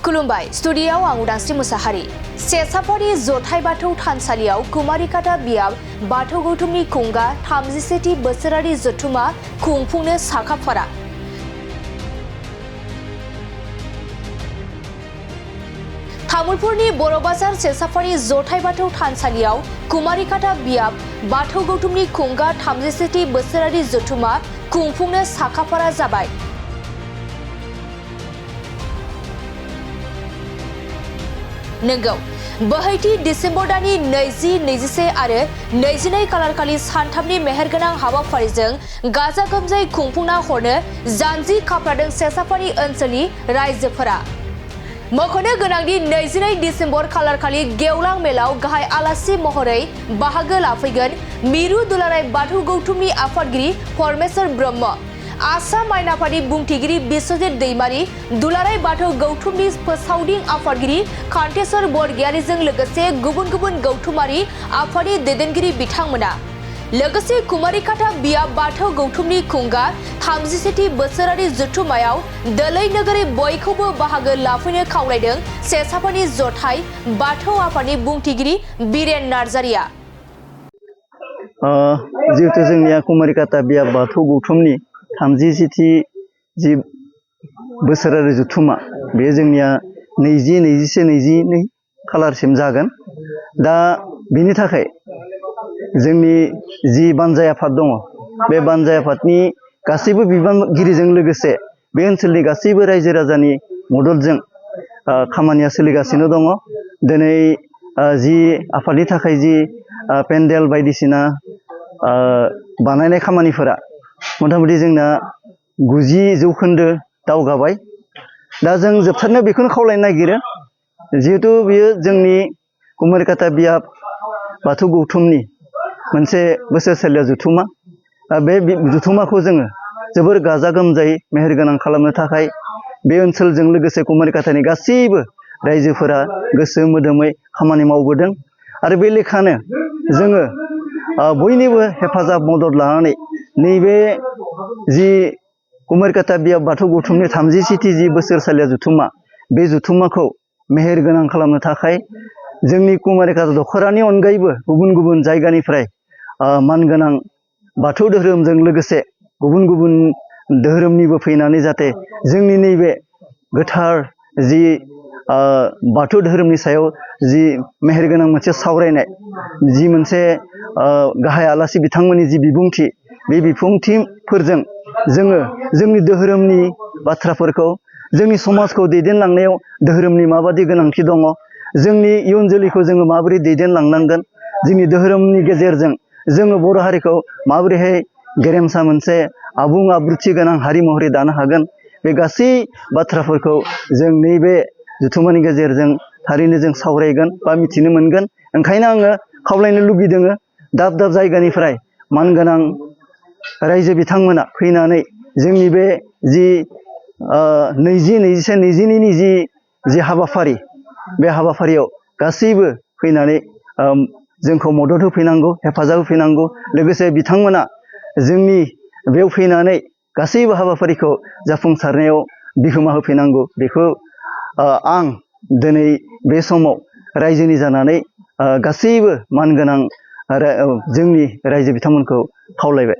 खुलुमबाय स्टुडियाव आं उदांस्रि मुसाहारि सेसाफारि जथाइ बाथौ थानसालियाव कुमारिकाटा बियाब बाथौ गौथुमनि खुंगा 37थि बोसोरारि जथुमा खुंफुंनो साखाफारा तामुलपुरनि बर'बाजार सेसाफारि जथाइ बाथौ थानसालियाव कुमारिकाटा बियाब बाथौ गौथुमनि खुंगा 37थि बोसोरारि जथुमा खुंफुंनो साखाफारा जाबाय। नंगौ बहैथि डिसेम्बर दानि 20, 21 आरो 22 खालारखालि सानथामनि मेहेरगोनां हाबाफारिजों गाजा गोमजायै खुंफुंना हरनो जानजि खाफ्रादों सेसाफारि ओनसोलनि रायजोफोरा। मख'नो गोनांदि 22 डिसेम्बर खालारखालि गेवलां मेलाव गाहाय आलासि महरै बाहागो लाफैगोन मिरु दुलाराय बाथौ गौथुमनि आफादगिरि परमेश्वर ब्रह्म, आसाम आयेनाफारि बुंथिगिरि बिश्वजित दैमारी, दुलाराय बाथौ गौथुमनि फोसावदिं आफादगिरि कान्तेश्वर बरगयारीजों लोगोसे गुबुन गुबुन गौथुमारि आफादनि दैदेनगिरि बिथांमोना लोगोसे कुमारिकाटा बियाब बाथौ गौथुमनि खुंगा 37थि बोसोरारि जथुमायाव दोलै नोगोरै बयखौबो बाहागो लाफैनो खावलायदों सेसाफारि जथाइ बाथौ आफादनि बुंथिगिरि बिरेन नार्जारिया। जिहेतु जोंनिया कुमारिकाटा बियाब बाथौ गौथुमनि 37थि जि बोसोरारि जथुमा बे जोंनिया 20, 21, 22 खालारसिम जागोन। दा बिनि थाखाय जोंनि जि बानजाय आफाद दङ बे बानजाय आफादनि गासैबो बिबानगिरिजों लोगोसे बे ओनसोलनि गासैबो रायजो राजानि मददजों खामानिया सोलिगासिनो दङ। दिनै जि आफादनि थाखाय जि पेन्डेल बायदिसिना बानायनाय खामानिफोरा मथा-मथि जोंना 90% दावगाबाय। दा जों जोबथारनायाव बेखौनो खावलायनो नागिरो जिहेतु बियो जोंनि कुमारिकाटा बियाब बाथौ गौथुमनि मोनसे बोसोरसालिया जथुमा। बे जथुमाखौ जोङो जोबोर गाजा गोमजायै मेहेरगोनां खालामनो थाखाय बे ओनसोलजों लोगोसे कुमारिकाटानि गासैबो रायजोफोरा गोसो मोदोमै खामानि मावबोदों आरो बे लेखानो जोङो बयनिबो हेफाजाब मदद लानानै नैबे जि कुमारिकाटा बियाब बाथौ गौथुमनि 37थि जि बोसोरसालिया जथुमा बे जथुमाखौ मेहेरगोनां खालामनो थाखाय जोंनि कुमारिकाटा दख'रानि अनगायैबो गुबुन गुबुन जायगानिफ्राय मानगोनां बाथौ धोरोमजों लोगोसे गुबुन गुबुन धोरोमनिबो फैनानै जाहाथे जोंनि नैबे गोथार जि बाथौ धोरोमनि सायाव जि मेहेरगोनां मोनसे सावरायनाय जि मोनसे गाहाय आलासि बिथांमोननि जि बिबुंथि बे बिबुंथिफोरजों जोङो जोंनि धोरोमनि बाथ्राफोरखौ जोंनि समाजखौ दैदेनलांनायाव धोरोमनि माबादि गोनांथि दङ, जोंनि इयुन जोलैखौ जोङो माबोरै दैदेनलांनांगोन, जोंनि धोरोमनि गेजेरजों जोङो बर' हारिखौ माबोरैहाय गेरेमसा मोनसे आबुं आब्रुथि गोनां हारि महरै दानो हागोन, बे गासै बाथ्राफोरखौ जों नैबे जथुमानि गेजेरजों थारैनो जों सावरायगोन बा मिथिनो मोनगोन। ओंखायनो आङो खावलायनो लुबैदों दाब दाब जायगानिफ्राय मानगोनां रायजो बिथांमोना फैनानै जोंनि बे जि 20, 21, 22नि जि हाबाफारि बे हाबाफारियाव गासैबो फैनानै जोंखौ मदद होफैनांगौ, हेफाजाब होफैनांगौ। लोगोसे बिथांमोना जोंनि बेयाव फैनानै गासैबो हाबाफारिखौ जाफुंसारनायाव बिहोमा होफैनांगौ। बेखौ आं दिनै बे समाव रायजोनि जानानै गासैबो मानगोनां जोंनि रायजो बिथांमोनखौ खावलायबाय।